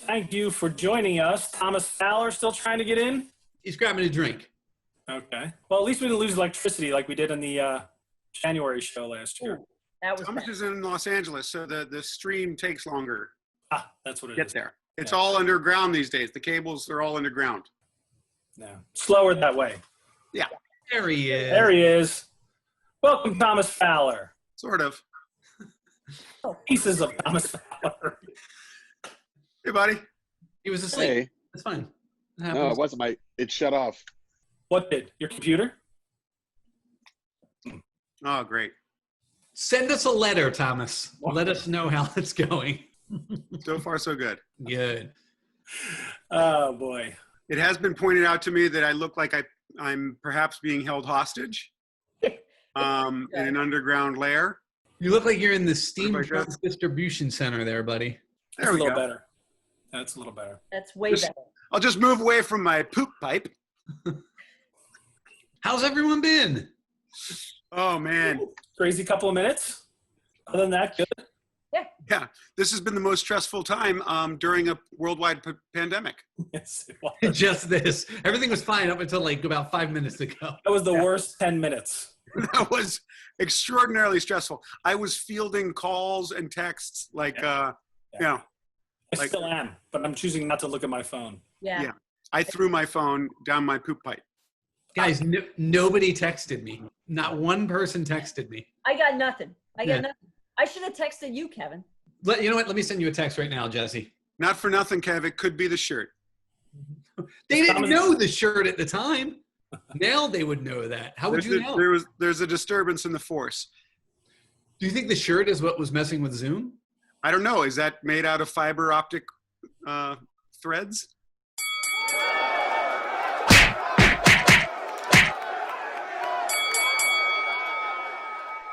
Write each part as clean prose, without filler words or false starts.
Thank you for joining us. Thomas Fowler still trying to get in? He's grabbing a drink. Okay. Well, at least we didn't lose electricity like we did in the January show last year. Ooh, that was Thomas bad. is in Los Angeles, so the stream takes longer That's what to it get is. there. It's Yeah. all underground these days. The cables are all underground. Yeah. Slower that way. There he is. There he is. Welcome, Thomas Fowler. Sort of. Pieces of Thomas Fowler. Hey, buddy. He was asleep. Hey, That's fine. It no, happens. it wasn't it shut off. What did? Your computer? Oh, great. Send us a letter, Thomas. Let us know how it's going. So far, so good. Good. Oh, boy. It has been pointed out to me that I look like I'm perhaps being held hostage in an underground lair. You look like you're in the steam Like truck distribution center there, buddy. That's There a we little go. better. That's a little better. That's way Just- better. I'll just move away from my poop pipe. How's everyone been? Oh, man. Crazy couple of minutes. Other than that, good. Yeah, this has been the most stressful time during a worldwide pandemic. Yes, it was. Just this. Everything was fine up until like about 5 minutes ago. That was the worst 10 minutes. That was extraordinarily stressful. I was fielding calls and texts like, Yeah. I I still am, but I'm choosing not to look at my phone. Yeah. Yeah. I threw my phone down my poop pipe. Guys, nobody texted me. Not one person texted me. I got nothing. Yeah. Nothing. I should have texted you, Kevin. You know what? Let me send you a text right now, Jesse. Not for nothing, Kev. It could be the shirt. They didn't know the shirt at the time. Now they would know that. How would you know? There's a disturbance in the force. Do you think the shirt is what was messing with Zoom? I don't know. Is that made out of fiber optic threads?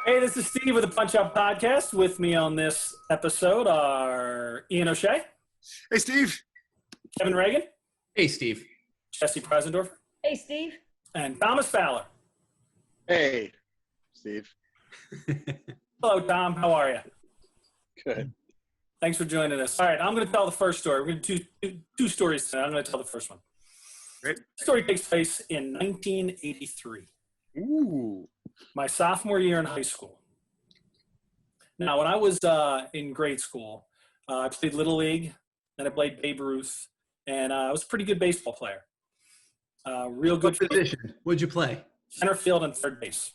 Hey, this is Steve with the Punch Up Podcast. With me on this episode are Eoin O'Shea, Hey, Steve. Kevin Regan, Hey, Steve. Jessie Preisendorfer, Hey, Steve. and Thomas Fowler. Hey, Steve. Hello, Tom. How are you? Good. Thanks for joining us. All right, I'm going to tell the first story. We're going to do two stories today. I'm going to tell the first one. Great. The story takes place in 1983. Ooh. My sophomore year in high school. Now, when I was in grade school, I played Little League, then I played Babe Ruth, and I was a pretty good baseball player. Real good What position? What'd you play? center field and third base.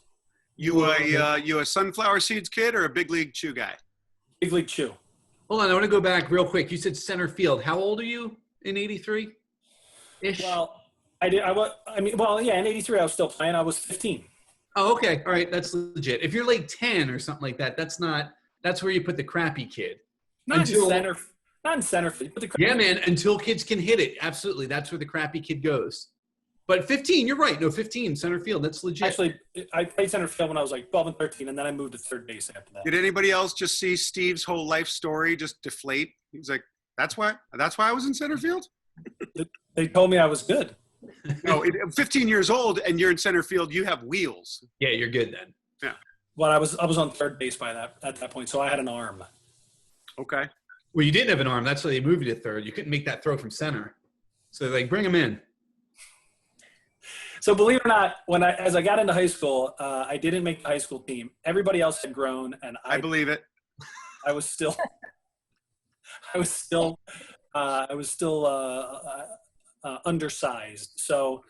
You a sunflower seeds kid or a big league chew guy? Big league chew. Hold on, I want to go back real quick. You said center field. How old are you in 83? Ish. Well, in 83 I was still playing. I was 15. Oh, okay. All right. That's legit. If you're like 10 or something like that, that's where you put the crappy kid. Not in center field. But Yeah, man. Until kids can hit it. Absolutely. That's where the crappy kid goes. But 15, you're right. No, 15, center field. That's legit. Actually, I played center field when I was like 12 and 13, and then I moved to third base after that. Did anybody else just see Steve's whole life story just deflate? He's like, that's why I was in center field? They told me I was good. No, 15 years old and you're in center field, you have wheels. Yeah, you're good then. Well, I was on third base at that point, so I had an arm. Okay. Well, you didn't have an arm. That's why they moved you to third. You couldn't make that throw from center. So they're like, bring him in. So believe it or not, as I got into high school, I didn't make the high school team. Everybody else had grown, and I believe it. I was still undersized. So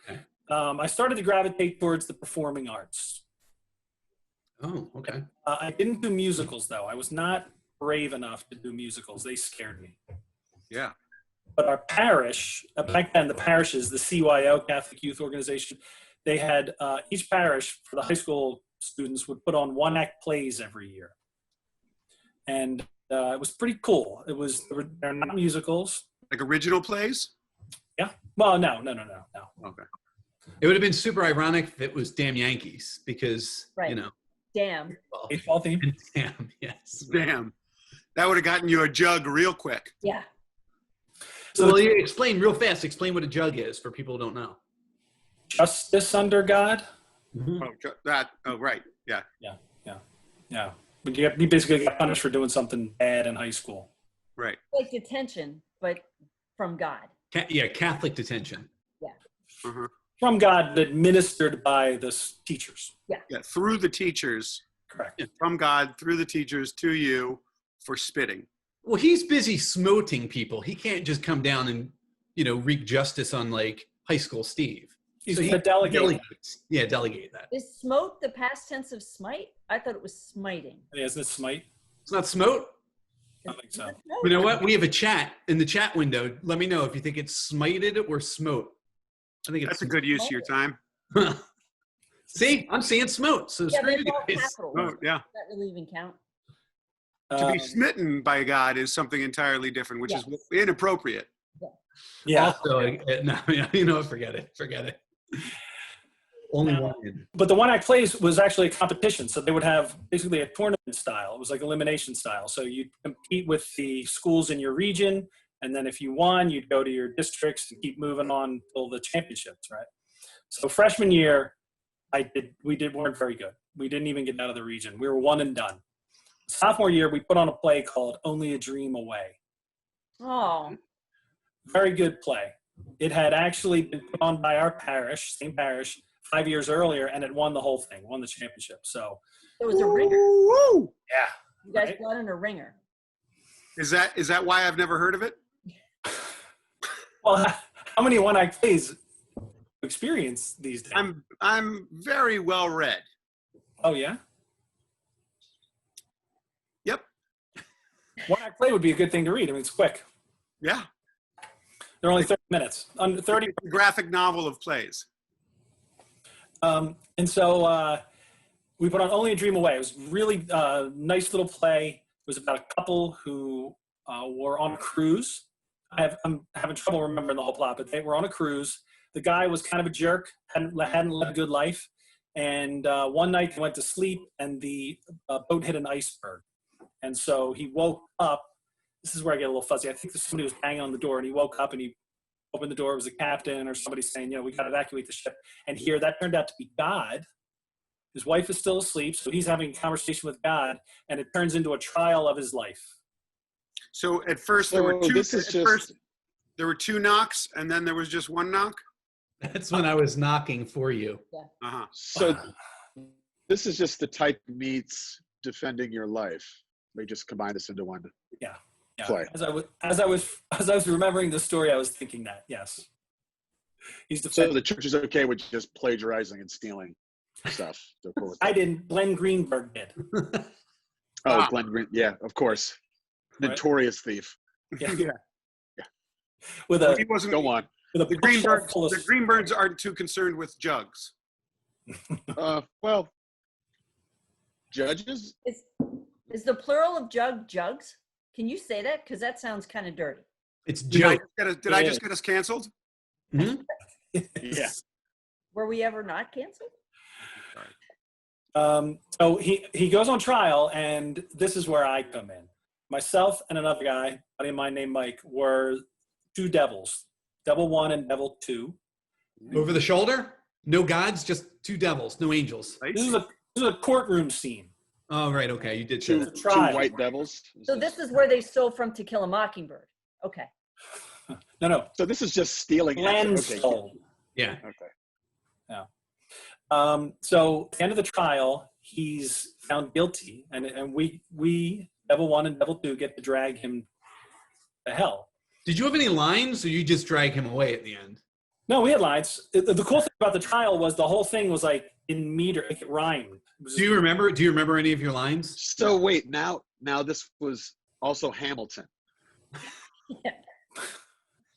I started to gravitate towards the performing arts. Oh, okay. I didn't do musicals, though. I was not brave enough to do musicals. They scared me. Yeah. But our parish, back then, the parishes, the CYO, Catholic Youth Organization, they had each parish for the high school students would put on one-act plays every year. And it was pretty cool. They're not musicals. Like original plays? Yeah. Well, no. Okay. It would have been super ironic if it was Damn Yankees because, Right. you know. Damn. Baseball team. Damn, yes. Damn. That would have gotten you a jug real quick. Yeah. So you explain real fast. Explain what a jug is for people who don't know. Justice under God. Mm-hmm. Right. Yeah. Yeah. But you basically got punished for doing something bad in high school. Right. Like detention, but from God. Catholic detention. Uh-huh. From God, administered by the teachers. Yeah, through the teachers, Correct. from God, through the teachers to you for spitting. Well, he's busy smoting people. He can't just come down and, wreak justice on like high school Steve. He's So gonna delegate. delegates. Yeah, delegate that. Is smote the past tense of smite? I thought it was smiting. Isn't it smite? It's not smote. I don't think so. You know what? We have a chat in the chat window. Let me know if you think it's smited or smote. I think That's a good use of your time. See, I'm saying smote. So Yeah, screw but you it's all guys. capitals. Oh, yeah. That really even count. To be smitten by God is something entirely different, which is inappropriate. Yeah. Also, no, forget it. Only one. But the one act plays was actually a competition. So they would have basically a tournament style. It was like elimination style. So you'd compete with the schools in your region. And then if you won, you'd go to your districts and keep moving on till the championships, right? So freshman year, we weren't very good. We didn't even get out of the region. We were one and done. Sophomore year, we put on a play called Only a Dream Away. Oh, Very good play. It had actually been put on by our parish, same parish, 5 years earlier, and it won the whole thing, won the championship. So it was a ringer. Woo! yeah. You guys Right? brought in a ringer. Is that why I've never heard of it? Well, how many one act plays experience these days? I'm very well read. Oh yeah. Yep. One act play would be a good thing to read. I mean, it's quick. Yeah. They're only 30 minutes. Under 30. It's a graphic novel of plays. And so we put on Only a Dream Away. It was really nice little play. It was about a couple who were on a cruise. I'm having trouble remembering the whole plot, but they were on a cruise. The guy was kind of a jerk, hadn't led a good life. And one night they went to sleep and the boat hit an iceberg. And so he woke up. This is where I get a little fuzzy. I think somebody was banging on the door and he woke up and he opened the door. It was the captain or somebody saying, we got to evacuate the ship. And here that turned out to be God. His wife is still asleep. So he's having a conversation with God and it turns into a trial of his life. So at first there were two. There were two knocks, and then there was just one knock. That's when I was knocking for you. Uh-huh. So this is just the type meets defending your life. They just combine this into one. Yeah. Play. As I was remembering the story, I was thinking that. Yes. So the church is okay with just plagiarizing and stealing stuff. I didn't. Glenn Greenberg did. Glenn Green. Yeah, of course. Right. Notorious thief. Yeah. Yeah. With Well, a he wasn't. Go on. with a The bookshelf full of- Greenbergs aren't too concerned with jugs. Well, judges? Is the plural of jugs? Can you say that? Because that sounds kind of dirty. It's Did I joke. just get us canceled? Mhm. Yeah. Were we ever not canceled? So he goes on trial, and this is where I come in. Myself and another guy, a buddy of mine named Mike, were two devils, Devil 1 and Devil 2. Over the shoulder? No gods, just two devils, no angels. Right? This is a courtroom scene. Oh, right. Okay. You did say Two, that. two Trial. white devils. So this is where they stole from To Kill a Mockingbird. Okay. No. So this is just stealing. Glenn Okay. stole. Yeah. Okay. So at the end of the trial, he's found guilty, and we Devil 1 and Devil 2 get to drag him to hell. Did you have any lines, or you just drag him away at the end? No, we had lines. The cool thing about the trial was the whole thing was like in meter, like it rhymed. It was Do you remember any of your lines? So wait, now this was also Hamilton.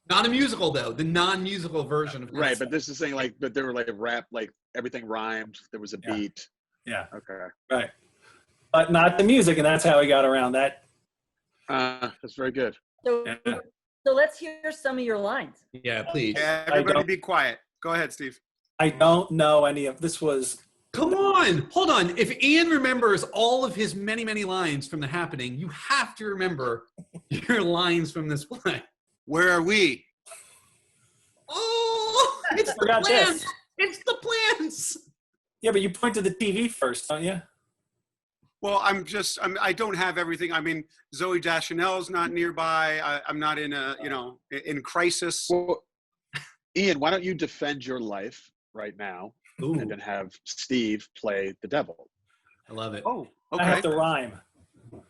Not a musical though. The non-musical version of Right, but this is saying but they were like a rap, like everything rhymed. There was a Yeah. beat. Yeah, Okay. right. But not the music, and that's how he got around that. That's very good. So, Yeah. so let's hear some of your lines. Yeah, please. Everybody don't- be quiet. Go ahead, Steve. I don't know any of this. Was Come on, hold on. If Ian remembers all of his many, many lines from The Happening, you have to remember your lines from this play. Where are we? Oh, it's the Forgot plans. this. It's the plans. Yeah, but you point to the TV first, don't you? Well, I don't have everything. I mean, Zoe Deschanel's not nearby. I'm not in in crisis. Well, Ian, why don't you defend your life right now Ooh, and then have Steve play the devil? I love it. Oh, I have okay. to rhyme.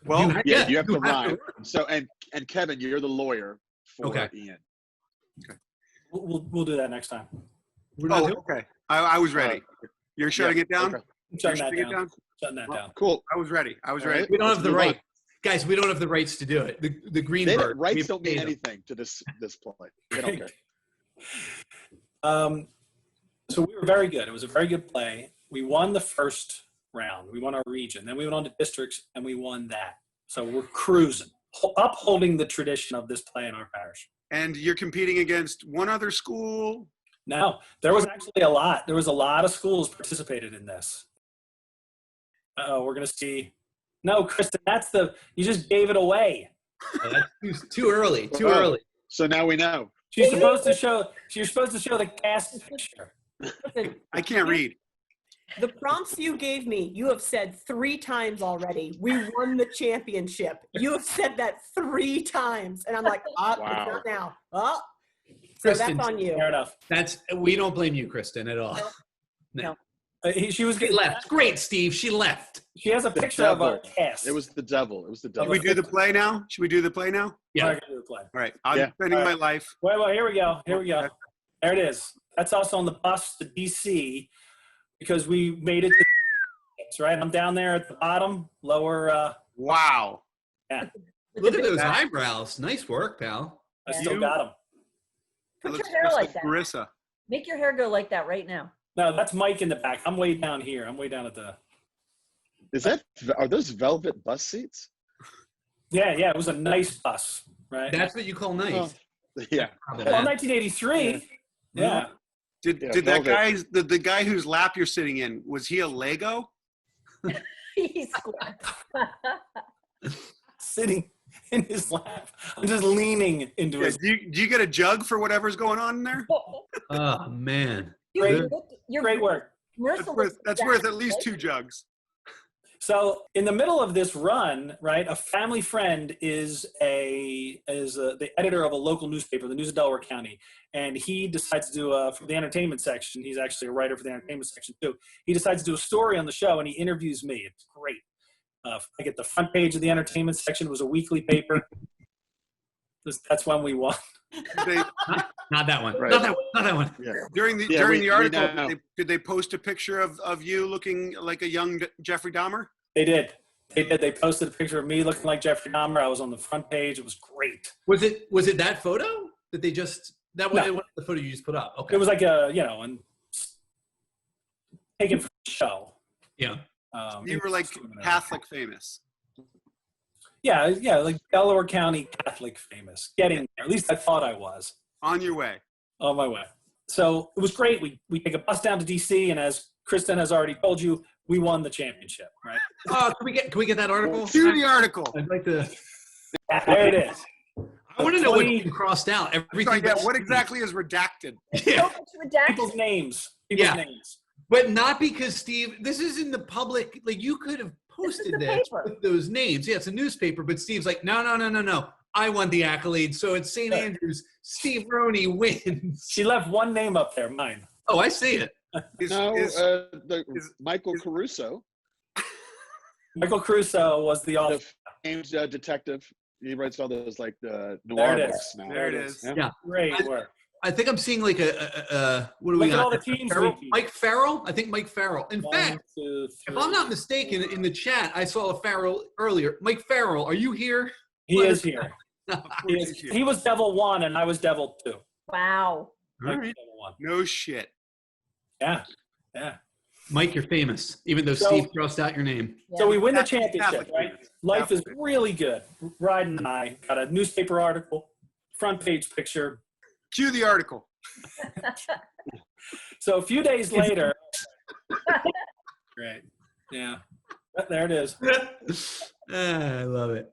Well, Yeah, you have to you rhyme. So, and Kevin, you're the lawyer for Okay. Ian. We'll do that next time. We're not doing- okay. I was ready. You're shutting it down? Okay. I'm shutting that You're shutting it down. down? Shutting that down. Cool. I was ready. I was All ready. right. We don't Let's have the move on. right, guys. We don't have the rights to do it. The Greenberg. we Rights have don't to mean pay them. anything to this play. They don't care. So we were very good. It was a very good play. We won the first round. We won our region. Then we went on to districts, and we won that. So we're cruising, upholding the tradition of this play in our parish. And you're competing against one other school. Now, there was actually a lot. There was a lot of schools participated in this. Uh-oh, we're going to see. No, Kristen, you just gave it away. That's too early. Too Oh. early. So now we know. You're supposed to show the cast picture. Listen, I can't read. the prompts you gave me, you have said 3 times already. We won the championship. You have said that 3 times. And I'm like, Wow. it's not now. Oh, so Kristen, that's on you. Fair enough. We don't blame you, Kristen, at all. No. She was She getting left. Great, Steve. She left. She has a picture of a devil. cast. It was the devil. It was the Should devil. we do the play now? Should we do the play now? Yeah. All right, do the play. All right. I'm Yeah. spending All my right. life. Wait, here we go. Here we go. There it is. That's us on the bus to DC because we made it to right. I'm down there at the bottom, lower. Wow. Look at those eyebrows. Nice work, pal. I still You- got them. Put Looks your hair just like that. Marissa. Make your hair go like that right now. No, that's Mike in the back. I'm way down here. I'm way down at the. Are those velvet bus seats? Yeah. It was a nice bus, right? That's what you call nice. Yeah. Well, 1983. Yeah. Did Yeah, that velvet. the guy whose lap you're sitting in, was he a Lego? He's square. Sitting in his lap. I'm just leaning into Yeah, his. do you get a jug for whatever's going on in there? Oh, man. You're Great work. merciless. That's worth at least 2 jugs. So in the middle of this run, right, a family friend is the editor of a local newspaper, the News of Delaware County, and he decides to do for the entertainment section. He's actually a writer for the entertainment section too. He decides to do a story on the show, and he interviews me. It's great. I get the front page of the entertainment section. It was a weekly paper. That's when we won. Not that one. Right. Not that one. Not that one. Yeah. During the Yeah, we article, know. did they post a picture of you looking like a young Jeffrey Dahmer? They did. They posted a picture of me looking like Jeffrey Dahmer. I was on the front page. It was great. Was it that photo that they just that was No. the photo you just put up? Okay. It was like a taken from the show. Yeah. You were like Catholic famous. Yeah, like Delaware County Catholic famous. Getting there. At least I thought I was On your way. on my way. So it was great. We take a bus down to DC, and as Kristen has already told you, we won the championship. Right? Can we get that article? Do the article. I'd like to. There it is. I want to know what 20 you crossed out. Everything. Sorry, yeah, but- what exactly is redacted? Yeah. So much redacted. People's names. People's Yeah. names. But not because Steve. This is in the public. Like you could have posted the this paper. with those names. Yeah, it's a newspaper. But Steve's like, no. I won the accolade. So it's St. Andrews. Steve Roney wins. She left one name up there, mine. Oh, I see it. Michael Caruso, Michael Crusoe was the author. the famed detective. He writes all those like There noir it is. books now. There it is. Yeah. Great work. I think I'm seeing like a what do we Look at got? all the teams Farrell? repeat. Mike Farrell? I think Mike Farrell. In One, fact, two, if three. I'm not mistaken, in the chat, I saw a Farrell earlier. Mike Farrell, are you here? He is here. He, is, He's here. he was Devil 1 and I was Devil 2. Wow. All right. Devil 1. No shit. Yeah. Mike, you're famous, even though So- Steve crossed out your name. So we win the Catholic championship, right? famous. Life is Catholic. really good. Ryden and I got a newspaper article, front page picture. Cue the article. So a few days later, great. Yeah. There it is. I love it.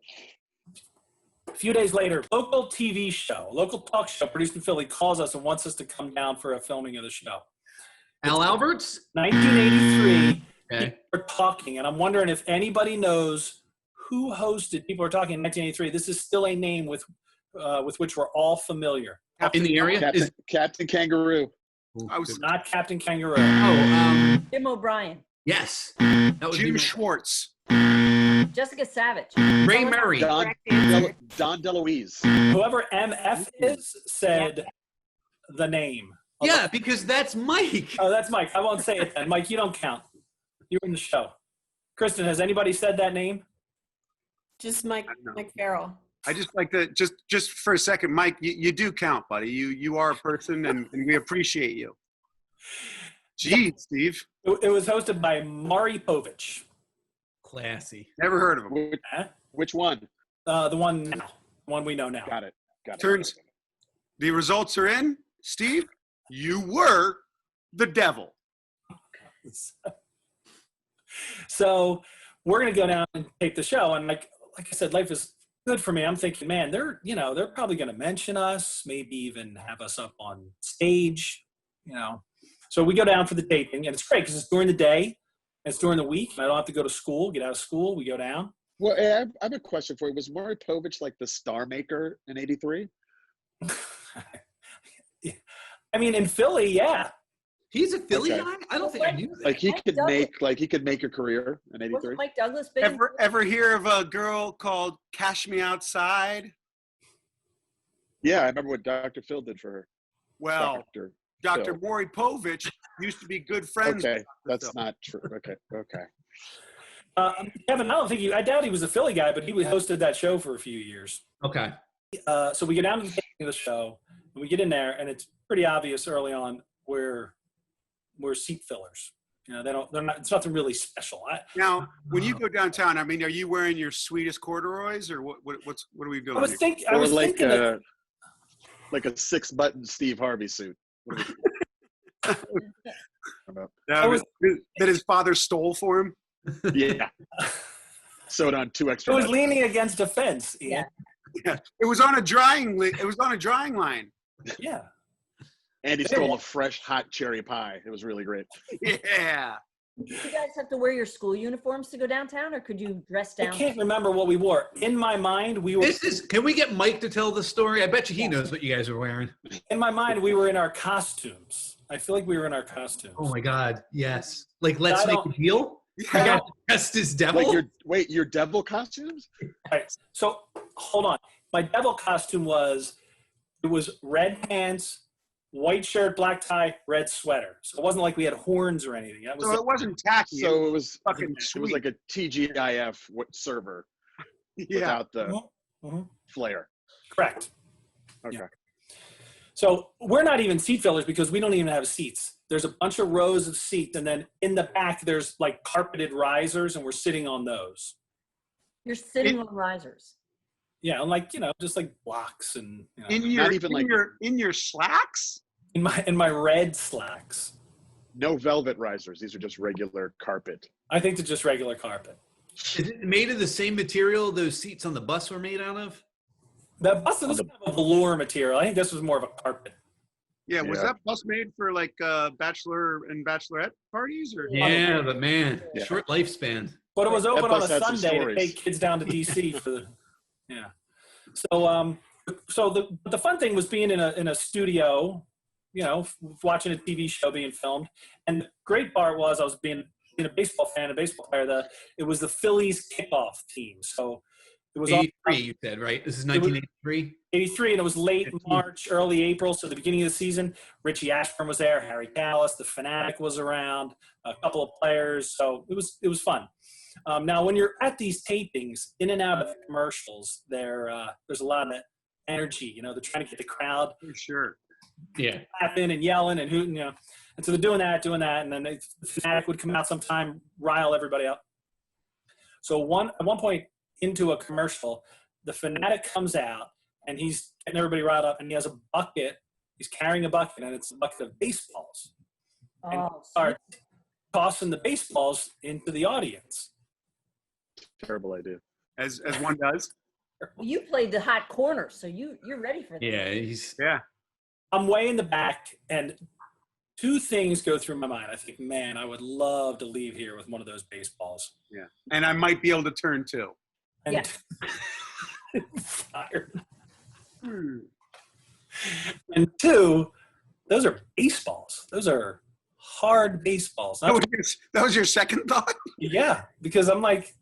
A few days later, local TV show, local talk show produced in Philly calls us and wants us to come down for a filming of the show. Al Alberts? 1983, Okay. people are talking, and I'm wondering if anybody knows who hosted People Are Talking in 1983. This is still a name with which we're all familiar. In the area? Captain Kangaroo. I was Not Captain Kangaroo. Jim O'Brien, Yes. That would be Jim my- Schwartz. Jessica Savage. Ray Murray. Don DeLuise. Whoever MF is said the name. Yeah, because that's Mike. Oh, that's Mike. I won't say it then. Mike, you don't count. You're in the show. Kristen, has anybody said that name? Just Mike Farrell. I just like to just for a second, Mike. You do count, buddy. You are a person, and we appreciate you. Jeez, Steve. It was hosted by Maury Povich. Classy. Never heard of him. Which one? The one now. The one we know now. Got it. Turns. The results are in. Steve, you were the devil. So we're gonna go down and tape the show, and like I said, life is good for me. I'm thinking, man, they're probably gonna mention us, maybe even have us up on stage, So we go down for the taping, and it's great because it's during the day, and it's during the week, and I don't have to go to school. Get out of school, we go down. Well, I have a question for you. Was Maury Povich like the star maker in '83? I mean, in Philly, yeah. He's a Philly Okay. guy? I don't think I knew that. Like he Mike could Douglas. make a career in '83. Wasn't Mike Douglas big? in Ever hear of a girl called Cash Me Outside? Yeah, I remember what Dr. Phil did for her. Well, Dr. Phil. Maury Povich used to be good friends. Okay, with that's Phil. not true. Okay. Kevin, I doubt he was a Philly guy, but he hosted that show for a few years. Okay. So we get down to the taping of the show, and we get in there, and it's pretty obvious early on we're seat fillers. It's nothing really special. Now, when you go downtown, I mean, are you wearing your sweetest corduroys, or what are we doing? I was here? thinking. Or like a 6-button Steve Harvey suit. That his father stole for him. Yeah. Sewed on 2 It extra. was buttons. leaning against a fence, Ian. Yeah, it was on a drying line. Yeah. And he stole a fresh hot cherry pie. It was really great. Yeah. Did you guys have to wear your school uniforms to go downtown, or could you dress I down? can't remember what we wore. In my mind, we were. Can we get Mike to tell the story? I bet you he knows what you guys are wearing. In my mind, we were in our costumes. I feel like we were in our costumes. Oh my God. Yes. Like, let's I make don't- a deal. You got dressed as devil. Like your devil costumes? All right. So hold on. My devil costume was red pants, white shirt, black tie, red sweater. So it wasn't like we had horns or anything. That was So it wasn't tacky. So it was fucking it was like a TGIF server without the Mhm. flair. Correct. Okay. Yeah. So we're not even seat fillers because we don't even have seats. There's a bunch of rows of seats, and then in the back there's like carpeted risers, and we're sitting on those. You're sitting on risers. Yeah, and like just like blocks and in your slacks. in my red slacks. No velvet risers. These are just regular carpet. I think they're just regular carpet. Is it made of the same material those seats on the bus were made out of? The bus was kind of a velour material. I think this was more of a carpet. Yeah, was Yeah. that bus made for like bachelor and bachelorette parties or? Yeah, but man, Yeah. short lifespan. But it was open on a bus had some Sunday to stories. take kids down to DC for the So the fun thing was being in a studio, watching a TV show being filmed. And the great part was I was being a baseball fan, a baseball player. It was the Phillies kickoff team. So it was 83, you said, right? This is 1983? 83, and it was late March, early April, so the beginning of the season. Richie Ashburn was there, Harry Callis, the Fanatic was around, a couple of players, so it was fun. Now, when you're at these tapings, in and out of the commercials, there's a lot of energy. They're trying to get the crowd For sure. Yeah. laughing and yelling and hooting, And so they're doing that, and then the Fanatic would come out sometime, rile everybody up. So at one point into a commercial, the Fanatic comes out, and he's getting everybody riled up, and he has a bucket. He's carrying a bucket, and it's a bucket of baseballs. And Oh, start tossing the baseballs into the audience. Terrible idea. As one does. well, you played the hot corner, so you're ready for that. Yeah, he's Yeah. I'm way in the back, and two things go through my mind. I think, man, I would love to leave here with one of those baseballs. Yeah. And I might be able to turn too. And Yeah. fired. And two, those are baseballs. Those are hard baseballs. That was your second thought? Yeah, because I'm like,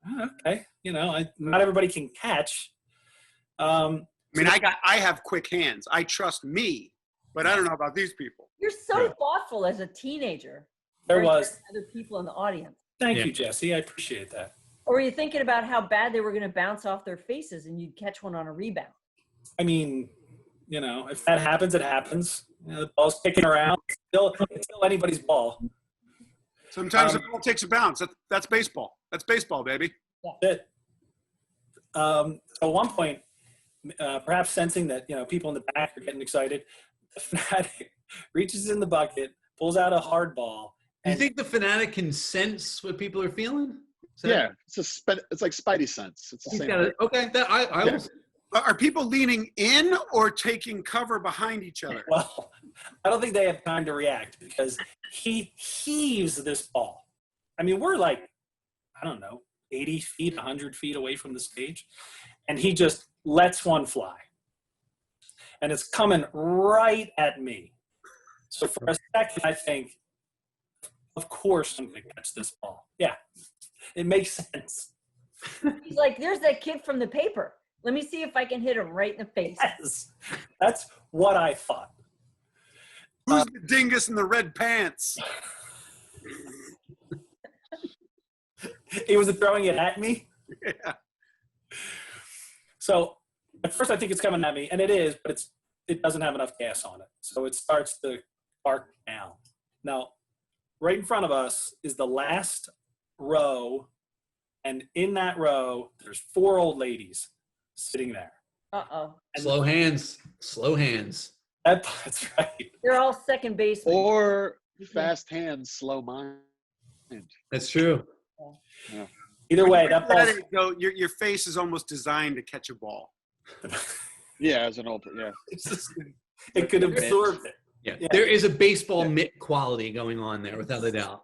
oh, okay, not everybody can catch. I mean, I have quick hands. I trust me, but I don't know about these people. You're so thoughtful as a teenager. There versus was. other people in the audience. Thank you, Jesse. I appreciate that. Or were you thinking about how bad they were going to bounce off their faces and you'd catch one on a rebound? I mean, if that happens, it happens. The ball's kicking around. It's still anybody's ball. Sometimes the ball takes a bounce. That's baseball. That's baseball, baby. That's it. At one point, perhaps sensing that people in the back are getting excited, the fanatic reaches in the bucket, pulls out a hard ball. Do you think the fanatic can sense what people are feeling? Yeah, it's like Spidey sense. It's the same. Okay, I Yeah. was. Are people leaning in or taking cover behind each other? Well, I don't think they have time to react because he heaves this ball. I mean, we're like, I don't know, 80 feet, 100 feet away from the stage. And he just lets one fly. And it's coming right at me. So for a second, I think, of course I'm going to catch this ball. Yeah, it makes sense. He's like, there's that kid from the paper. Let me see if I can hit him right in the face. Yes, that's what I thought. Who's the dingus in the red pants? He was throwing it at me. Yeah. So at first I think it's coming at me, and it is, but it doesn't have enough gas on it. So it starts to arc down. Now, right in front of us is the last row, and in that row, there's 4 old ladies sitting there. Uh-oh. Slow hands. That's right. They're all second basemen. Or fast hands, slow mind. That's true. Either way, that ball's Your face is almost designed to catch a ball. Yeah, as an old, yeah. it could absorb it. Yeah. There is a baseball mitt quality going on there, without a doubt.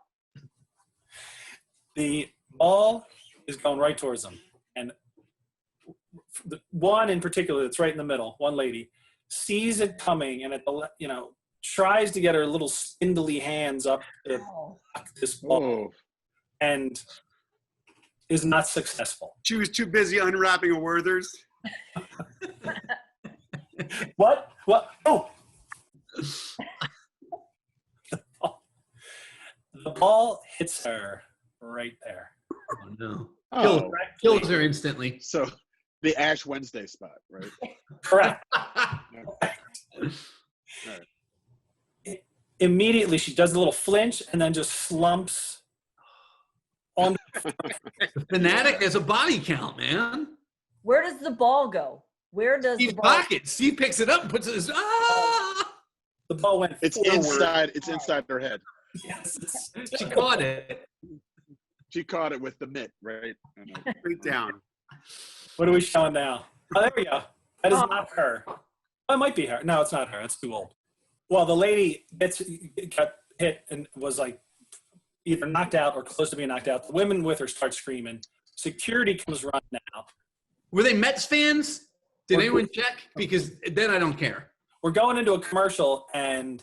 The ball is going right towards them. And the one in particular that's right in the middle, one lady, sees it coming and tries to get her little spindly hands up to block this ball Whoa. and is not successful. She was too busy unwrapping a Werther's. What? Oh! The ball hits her right there. Oh, no. Oh, Kills her instantly. so the Ash Wednesday spot, right? Correct. Right. Immediately, she does a little flinch and then just slumps on. The fanatic has a body count, man. Where does the ball go? Where does Steve's the ball pocket. Steve picks it up and puts it in his. The ball went It's forward. inside. It's inside her head. Yes. She caught it. She caught it with the mitt, right? I know. Straight down. What are we showing now? Oh, there we go. That is not her. Oh, it might be her. No, it's not her. It's too old. Well, the lady got hit and was like either knocked out or close to being knocked out. The women with her start screaming. Security comes running out. Were they Mets fans? Did anyone check? Because then I don't care. We're going into a commercial, and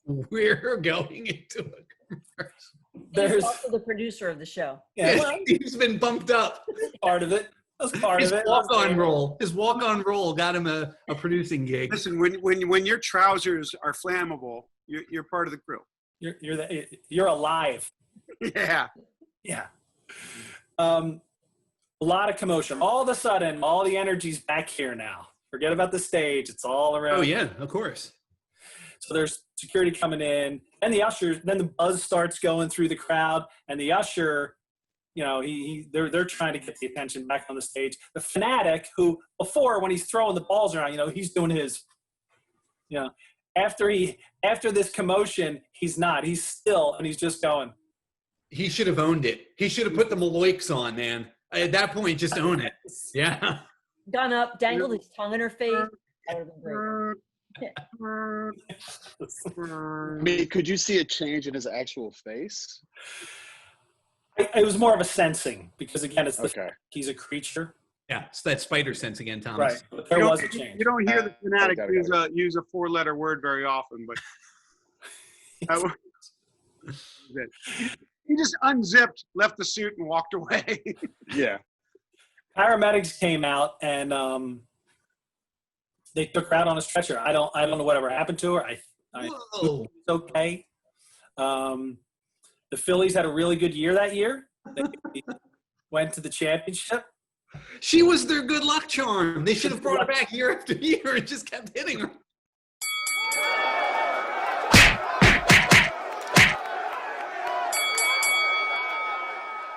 We're going into a commercial. He's there's also the producer of the show. yeah, He's been bumped up. part of it. That's part His of it. walk-on role. His walk-on role got him a producing gig. Listen, when your trousers are flammable, you're part of the crew. You're alive. Yeah. Yeah. A lot of commotion. All of a sudden, all the energy's back here now. Forget about the stage. It's all around. Oh yeah, of course. So there's security coming in, and the ushers. Then the buzz starts going through the crowd, and the usher, they're trying to get the attention back on the stage. The fanatic, who before when he's throwing the balls around, he's doing his, after this commotion, he's not. He's still, and he's just going. He should have owned it. He should have put the Maloiks on, man. At that point, just own it. Yeah. Gone up, dangled his tongue in her face. That would have been great. I mean, could you see a change in his actual face? It was more of a sensing because again, it's the Okay. he's a creature, Yeah, it's that spider sense again, Thomas. right? But there was a change. You don't hear the fanatic got it. use a four-letter word very often, but that was it. He just unzipped, left the suit, and walked away. Yeah. Paramedics came out and they took her out on a stretcher. I don't know whatever happened to her. I Whoa. it's okay. The Phillies had a really good year that year. They went to the championship. She was their good luck charm. They should have brought her back year after year and just kept hitting her.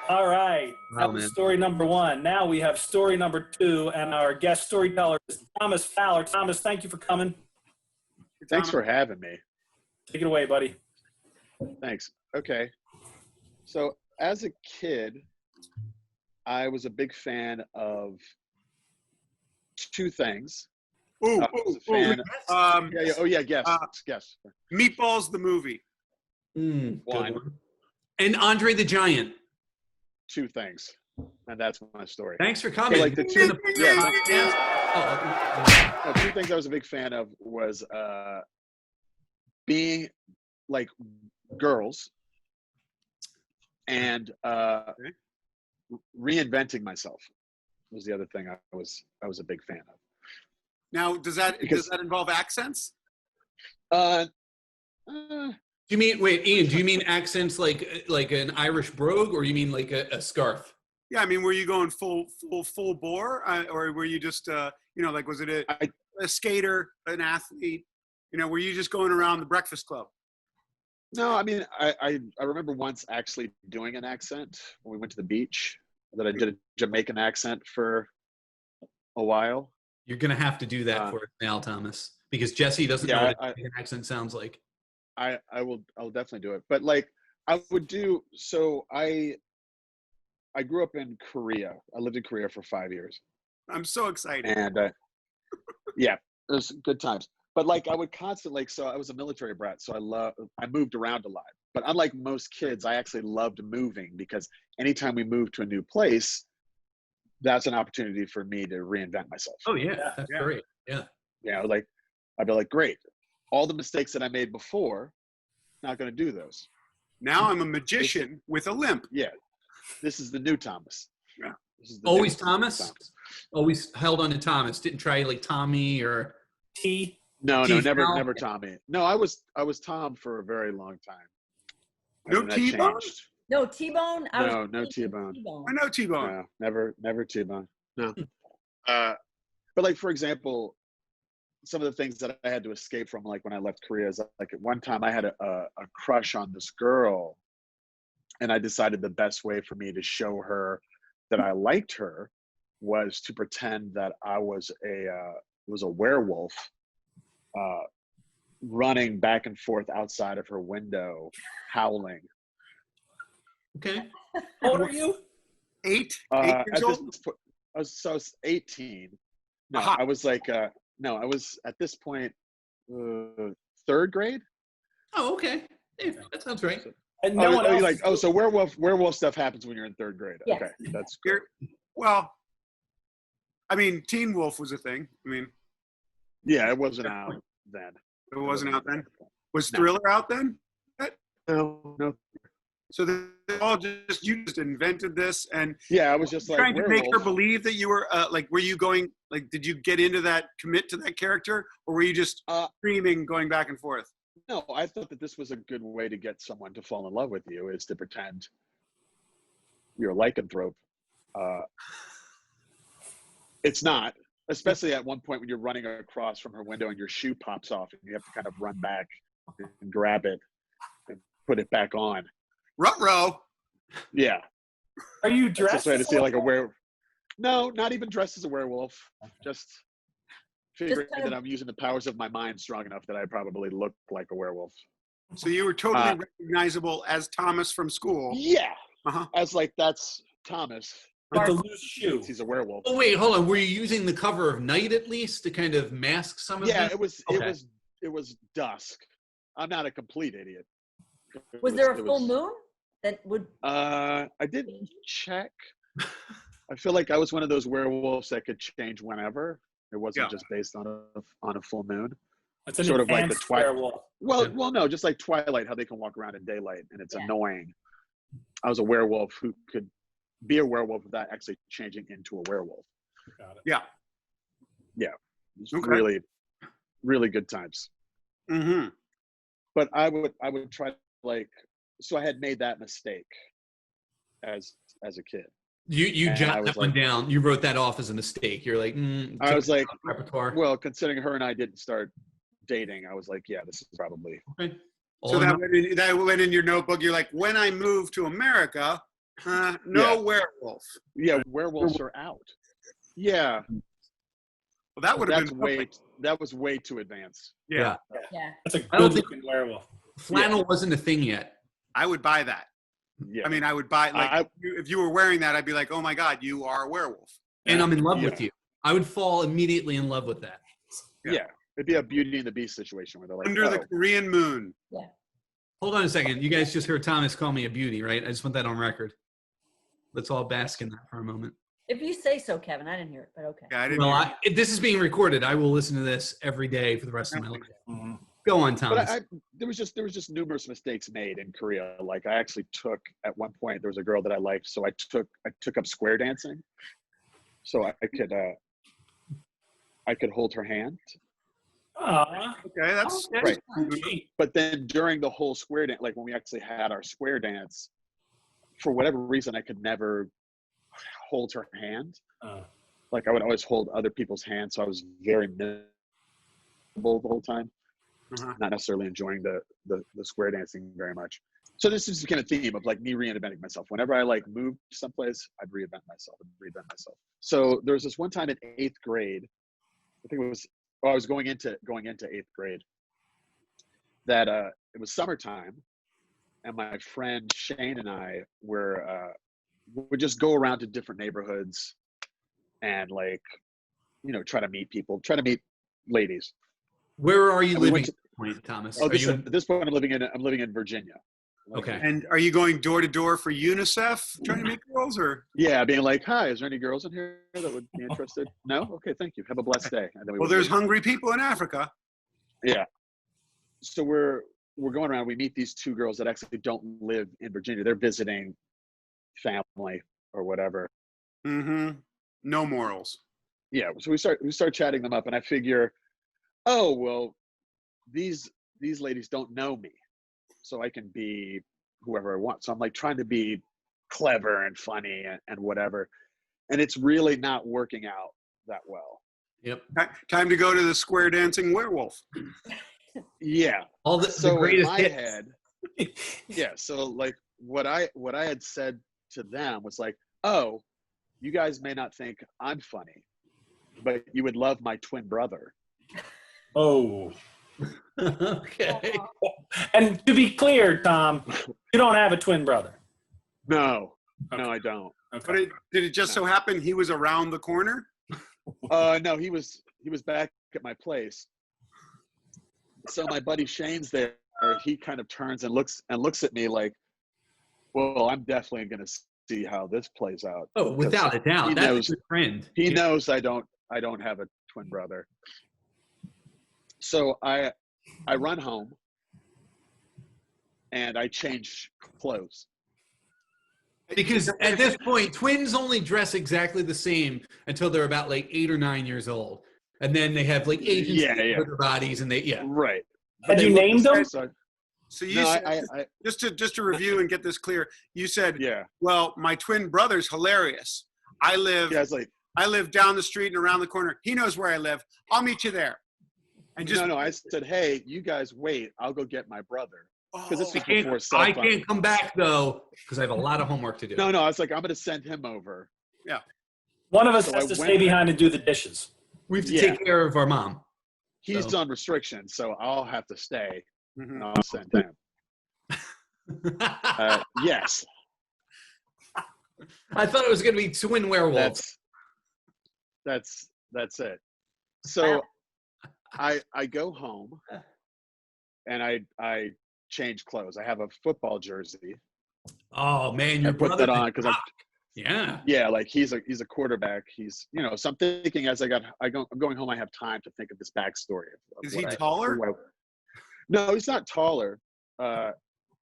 All right. Wow, That was man. story number one. Now we have story number two, and our guest storyteller is Thomas Fowler. Thomas, thank you for coming. Thanks for having me. Take it away, buddy. Thanks. Okay. So as a kid, I was a big fan of two things. Ooh, I was a ooh, ooh. fan. Yeah. Oh yeah. Guess. Guess. Meatballs, the movie. Good One. one. And Andre the Giant. Two things, and that's my story. Thanks for coming. So, like, the two- podcast. Oh, Two things I was a big fan of was being like girls and reinventing myself was the other thing I was a big fan of. Now, does that involve accents? do you mean, wait, Ian, do you mean accents like an Irish brogue, or you mean like a scarf? Yeah, I mean, were you going full bore, or were you just like was it a skater, an athlete? Were you just going around the Breakfast Club? No, I mean, I remember once actually doing an accent when we went to the beach, that I did a Jamaican accent for a while. You're gonna have to do that for us now, Thomas, because Jessie doesn't know what an accent sounds like. I'll definitely do it. But like I would do, so I grew up in Korea. I lived in Korea for 5 years. I'm so excited. And yeah, it was good times. But like I would constantly, so I was a military brat, so I moved around a lot. But unlike most kids, I actually loved moving, because anytime we moved to a new place, that's an opportunity for me to reinvent myself. Oh yeah, that's great. Yeah. Like I'd be like, great, all the mistakes that I made before, not going to do those. Now I'm a magician with a limp. Yeah, this is the new Thomas. Yeah. This is the Always new Thomas? Always held on to Thomas. Didn't try like Tommy or T. No, T- never Tommy. No, I was Tom for a very long time. No And that T-Bone? changed. No T-Bone. No T-Bone. I know T-Bone. No, never T-Bone. No. But like, for example, some of the things that I had to escape from, like when I left Korea, is like at one time I had a crush on this girl, and I decided the best way for me to show her that I liked her was to pretend that I was a werewolf, running back and forth outside of her window, howling. okay. How old are you? 8 At years this old? point, I was 18. No, Aha. I was like, I was at this point, third grade. Oh, okay. Yeah, that sounds right. And no one else. So werewolf stuff happens when you're in third grade. Yes. Okay, that's You're- Well, I mean, Teen Wolf was a thing. I mean, yeah. It wasn't out then. it wasn't out then. Was No. Thriller out then? No. So you just invented this and Yeah, I was just like trying to make her werewolf. believe that you were were you going did you get into that, commit to that character, or were you just screaming, going back and forth? No, I thought that this was a good way to get someone to fall in love with you, is to pretend you're a lycanthrope. It's not, especially at one point when you're running across from her window and your shoe pops off and you have to kind of run back and grab it and put it back on. Ruh-roh. Yeah. Are you That's dressed? just way to see like a werewolf. No, not even dressed as a werewolf. Just figuring kind of- that I'm using the powers of my mind strong enough that I probably look like a werewolf. So you were totally recognizable as Thomas from school. Yeah. Uh-huh. As like, that's Thomas. With the loose shoe. He's a werewolf. Oh wait, hold on. Were you using the cover of night at least to kind of mask some of Yeah, this? it was dusk. I'm not a complete idiot. Was there a full moon that would? I didn't check. I feel like I was one of those werewolves that could change whenever. It wasn't just based on a full moon. It's an sort of like the advanced werewolf. Well, no, just like Twilight, how they can walk around in daylight and it's annoying. I was a werewolf who could be a werewolf without actually changing into a werewolf. Got it. Yeah. Yeah. It was Okay. really, really good times. Mm-hmm. But I would try so I had made that mistake as a kid. You And I jotted was that one like- down. You wrote that off as a mistake. You're like, I was like, repertoire. well, considering her and I didn't start dating, I was like, yeah, this is probably. Okay. So that went in your notebook. You're like, when I move to America, no werewolf. Yeah, werewolves are out. Yeah, Well, that would have been that was way too advanced. Yeah. Yeah. That's a I don't good looking werewolf. Flannel wasn't a thing yet. I would buy that. Yeah, I mean, I would buy if you were wearing that, I'd be like, oh my God, you are a werewolf. And I'm in love Yeah. with you. I would fall immediately in love with that. yeah, it'd be a Beauty and the Beast situation where they're like, Under the oh, Korean moon. Hold on a second. You guys just heard Thomas call me a beauty, right? I just want that on record. Let's all bask in that for a moment. If you say so, Kevin. I didn't hear it, but okay. Yeah, I didn't. Well, hear if this is being recorded, I will listen to this every day for the rest of my life. Mhm. Go on, Thomas. But there was just numerous mistakes made in Korea. Like I actually took at one point there was a girl that I liked, so I took up square dancing, so I could hold her hand. Aw, Okay, that's Right. sweet. But then during the whole square dance, like when we actually had our square dance, for whatever reason, I could never hold her hand. Oh. Like I would always hold other people's hands, so I was very miserable the whole time. Uh-huh. Not necessarily enjoying the square dancing very much. So this is the kind of theme of like me reinventing myself. Whenever I like moved someplace, I'd reinvent myself. So there was this one time in 8th grade, I think it was, I was going into 8th grade, that it was summertime, and my friend Shane and I would just go around to different neighborhoods and like, try to meet people, try to meet ladies. Where are you And we living went at this point, Thomas? Oh, Are you at this point, I'm living in Virginia. Okay. And are you going door to door for UNICEF trying to meet girls, or? Yeah, being like, "Hi, is there any girls in here that would be interested?" No, okay, thank you. Have a blessed day. And then Well, there's hungry people in Africa. Yeah. So we're going around. We meet these two girls that actually don't live in Virginia. They're visiting family or whatever. Mm-hmm. No morals. Yeah. So we start chatting them up, and I figure, oh well, these ladies don't know me, so I can be whoever I want. So I'm like trying to be clever and funny and whatever, and it's really not working out that well. Yep. Time to go to the square dancing werewolf. Yeah. All the So in greatest my hits. head, yeah. So like what I had said to them was like, oh, you guys may not think I'm funny, but you would love my twin brother. Oh. Okay. And to be clear, Tom, you don't have a twin brother. No, Okay. no, I don't. Okay. But did it just so happen he was around the corner? No, he was back at my place. So my buddy Shane's there. He kind of turns and looks at me like, well, I'm definitely going to see how this plays out. Oh, without a doubt. He That's knows- a good friend. He knows I don't have a twin brother. So I run home and I change clothes. Because at this point, twins only dress exactly the same until they're about like 8 or 9 years old. And then they have like agency Yeah. over their bodies and Right. Had They you look named the them? same, so- So you No, said, I just to review and get this clear, you said, yeah. well, my twin brother's hilarious. I live Yeah, it's like, down the street and around the corner. He knows where I live. I'll meet you there. And just no, I said, hey, you guys wait. I'll go get my brother. Because this Oh, was before cell I phone. can't come back though because I have a lot of homework to do. No, I was like, I'm going to send him over. One of us So has I to went- stay behind and do the dishes. We have to Yeah. take care of our mom. He's So- on restriction, so I'll have to stay. Mhm. And I'll send him. Yes. I thought it was going to be twin werewolves. That's it. So I go home and I change clothes. I have a football jersey. Oh man, your I put brother that on because yeah. like he's a quarterback. He's so I'm thinking as I'm going home, I have time to think of this backstory. Is he taller? No, he's not taller.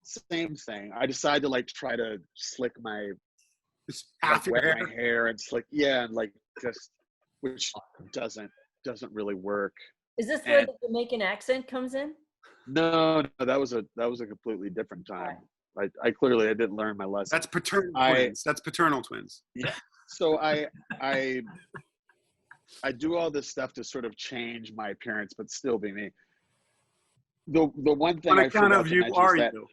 Same thing. I decided to like try to slick my wet my hair and slick and like just which doesn't really work. Is this where the Jamaican accent comes in? No, that was a completely different time. I clearly didn't learn my lesson. That's paternal twins. That's paternal twins. Yeah. So I do all this stuff to sort of change my appearance, but still be me. The one thing On I account forgot of to you mention are is that, you.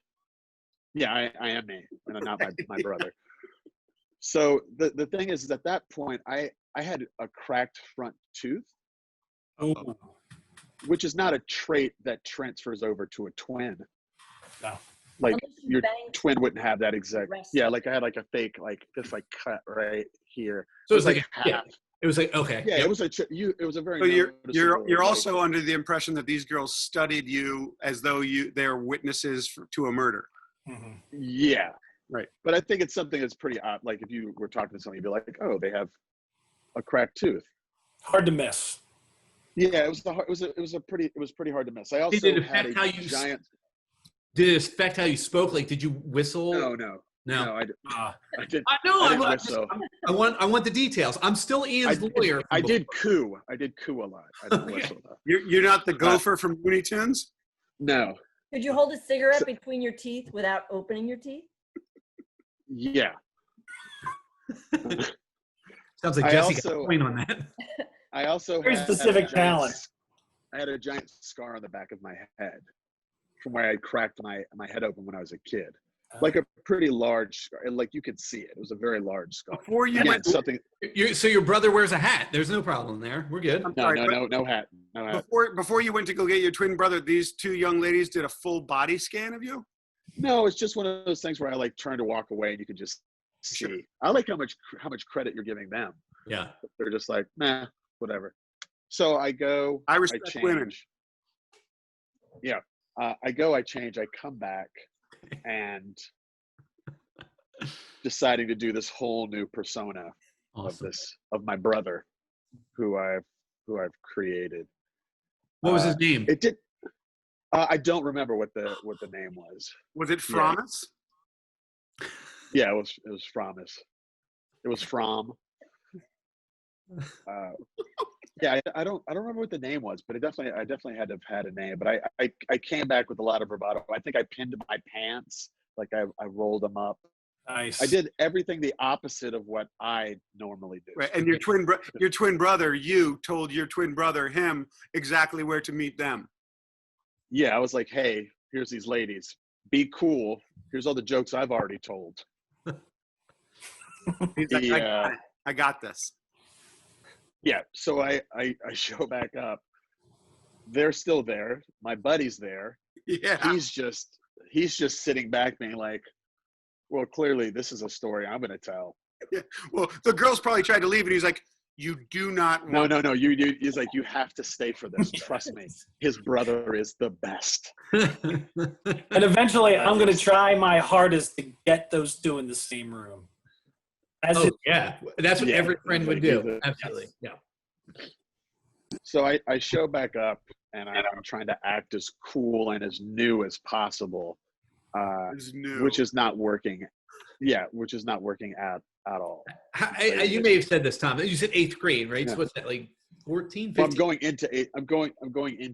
yeah, I am me, and I'm not my brother. So the thing is at that point, I had a cracked front tooth, which is not a trait that transfers over to a twin. No. Like Unless you your bang twin wouldn't have that exact. rest. Yeah, like I had like a fake like this like cut right here. So it was like half. yeah. It was like okay. Yeah, it was it was a very. So you're noticeable, also under the impression that these girls studied you as though they're witnesses to a murder. Mm-hmm. Yeah. Right. But I think it's something that's pretty odd. Like if you were talking to somebody, you'd be like, oh, they have a cracked tooth. Hard to miss. Yeah, it was pretty hard to miss. I also Did it had affect a how you giant. Did it affect how you spoke? Like, did you whistle? No, I didn't. I know. I didn't whistle. I want the details. I'm still Ian's lawyer. I did coo. I did coo a lot. I didn't whistle though. You're not the gopher from Looney Tunes? No. Could you hold a cigarette between your teeth without opening your teeth? Yeah. Sounds like Jessie got a point on that. I also Very specific talent. I had a giant scar on the back of my head from where I cracked my head open when I was a kid. Like a pretty large scar. Like you could see it. It was a very large scar. Before you went something. So your brother wears a hat. There's no problem there. We're good. No hat. No hat. Before you went to go get your twin brother, these two young ladies did a full body scan of you? No, it's just one of those things where I like turn to walk away and you can just see. Sure. I like how much credit you're giving them. Yeah. They're just like, nah, whatever. So I go. I respect women. Yeah. I go. I change. I come back, and deciding to do this whole new persona of my brother, who I've created. What was his name? It did. I don't remember what the name was. Was it Fromis? Yeah, it was Fromis. It was From. Yeah, I don't remember what the name was, but I definitely had to have had a name. But I came back with a lot of bravado. I think I pinned my pants, like I rolled them up. Nice. I did everything the opposite of what I normally do. Right, and your twin brother, you told your twin brother him exactly where to meet them. Yeah, I was like, hey, here's these ladies. Be cool. Here's all the jokes I've already told. He's like, I got this. Yeah, so I show back up. They're still there. My buddy's there. Yeah. He's just sitting back being like, well, clearly this is a story I'm going to tell. Yeah. Well, the girls probably tried to leave, and he's like, you do not want... No. He's like, you have to stay for this. Trust me. His brother is the best. And eventually, I'm going to try my hardest to get those two in the same room. Yeah. That's what every friend would do. Absolutely. Yeah. So I show back up, and I'm trying to act as cool and as new as possible, which is not working. Yeah, which is not working at all. You may have said this, Tom. You said 8th grade, right? Yeah. So what's that, like 14, 15? Well, I'm going into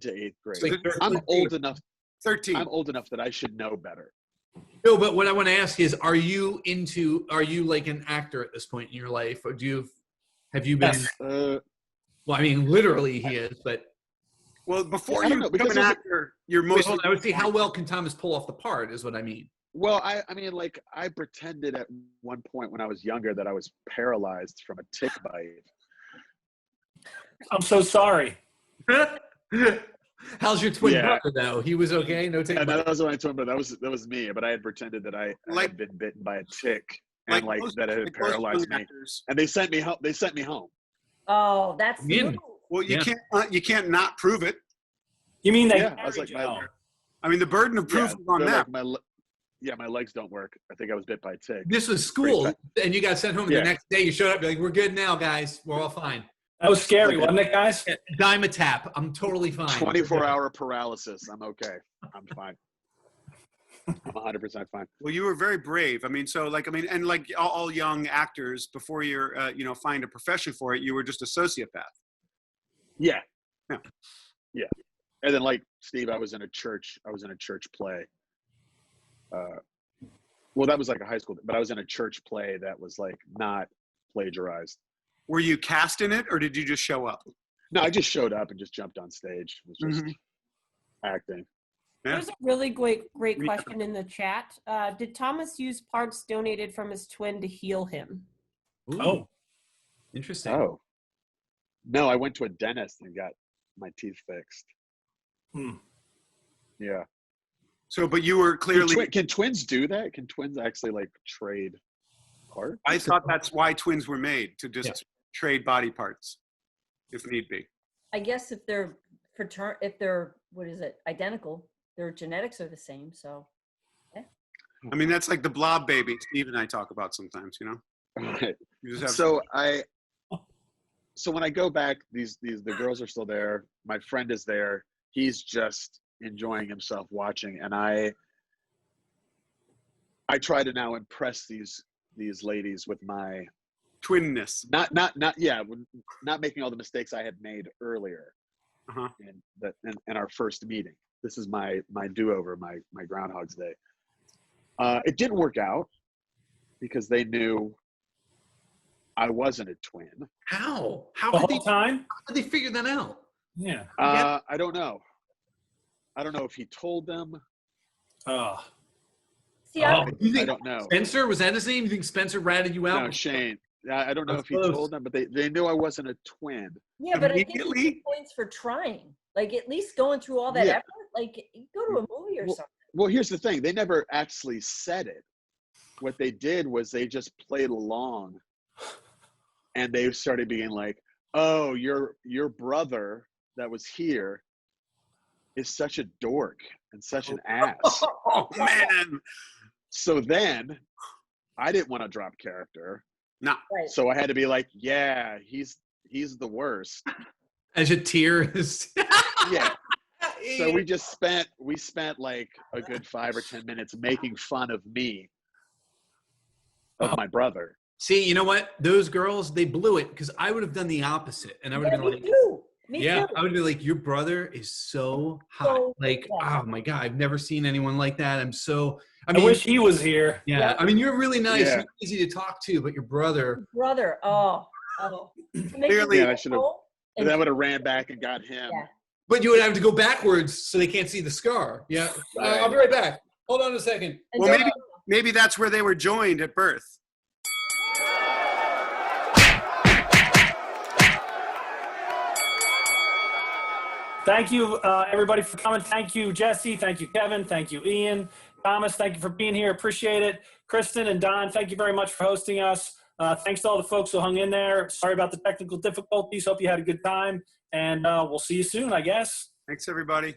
8th grade. Like I'm old enough. 13. I'm old enough that I should know better. No, but what I want to ask is, are you like an actor at this point in your life, or have you been? Yes. Well, I mean, literally he is, but. Well, before you become an actor, you're mostly. I would see how well can Thomas pull off the part, is what I mean. Well, I mean, like I pretended at one point when I was younger that I was paralyzed from a tick bite. I'm so sorry. How's your twin brother though? He was okay. No tick. Yeah, that was my twin brother. That was me. But I had pretended that I had been bitten by a tick and like most- that it had like most paralyzed young me. actors. And they sent me home. They sent me home. Oh, that's the Min. move. Well, Yeah. you can't not prove it. You mean they Yeah, I was carried like, you home? I mean, the burden of proof Yeah, is on they're them. like, my legs don't work. I think I was bit by a tick. This was Pretty school, and you got sent home. And Yeah. the next day, you showed up. You're like, "We're good now, guys. We're all fine." That was scary, wasn't it, guys? Dime a tap. I'm totally fine. 24-hour paralysis. I'm okay. I'm fine. I'm 100% fine. Well, you were very brave. I mean, so like, I mean, and like all young actors, before you're, find a profession for it, you were just a sociopath. Yeah. Yeah. Yeah. And then like Steve, I was in a church play. Well, that was like a high school, but I was in a church play that was like not plagiarized. Were you cast in it, or did you just show up? No, I just showed up and just jumped on stage. It was just Mhm. acting. Yeah. There's a really great Me- question in the chat. Did Thomas use parts donated from his twin to heal him? Ooh, Oh, interesting. Oh. No, I went to a dentist and got my teeth fixed. Hmm. Yeah. So, but you were clearly. Can twins do that? Can twins actually like trade parts? I thought that's why twins were made, to just Yeah. trade body parts, if need be. I guess if they're what is it, identical, their genetics are the same. So I mean, that's like the blob baby Steve and I talk about sometimes. Right. You just have. So when I go back, the girls are still there. My friend is there. He's just enjoying himself watching, and I try to now impress these ladies with my twinness. not making all the mistakes I had made earlier Uh-huh. in our first meeting. This is my do-over, my Groundhog's Day. It didn't work out because they knew I wasn't a twin. How? the How whole time? did they figure that out? Yeah. I don't know. I don't know if he told them. Oh, see, Oh, you I think don't know. Spencer, was that his name? You think Spencer ratted you out? No, Shane. I don't know That's if he close. told them, but they knew I wasn't a twin. yeah, but I give you Immediately? points for trying. Like at least going through all that Yeah. effort. Like go to a movie or something. Well, here's the thing. They never actually said it. What they did was they just played along, and they started being like, "Oh, your brother that was here is such a dork and such an ass." Oh man, So then I didn't want to drop character. no. Right. So I had to be like, "Yeah, he's the worst." As a tear is. Yeah. So we spent like a good 5 or 10 minutes making fun of me, of my brother. See, you know what? Those girls, they blew it because I would have done the opposite, and I would Yeah, have been me like, too. Me yeah, too. I would be like, your brother is so hot. So Like, hot. oh my God, I've never seen anyone like that. I I mean, wish he was here. yeah, Yeah. I mean, you're really nice, Yeah. you're easy to talk to, but your brother, Brother. Oh. Clearly, Yeah, I should have. But I would have ran back and got him. Yeah. but you would have to go backwards so they can't see the scar. Yeah, I'll be right back. Hold on a second. Well, maybe that's where they were joined at birth. Thank you, everybody, for coming. Thank you, Jessie. Thank you, Kevin. Thank you, Ian. Thomas, thank you for being here. Appreciate it. Kristen and Don, thank you very much for hosting us. Thanks to all the folks who hung in there. Sorry about the technical difficulties. Hope you had a good time. And we'll see you soon, I guess. Thanks, everybody.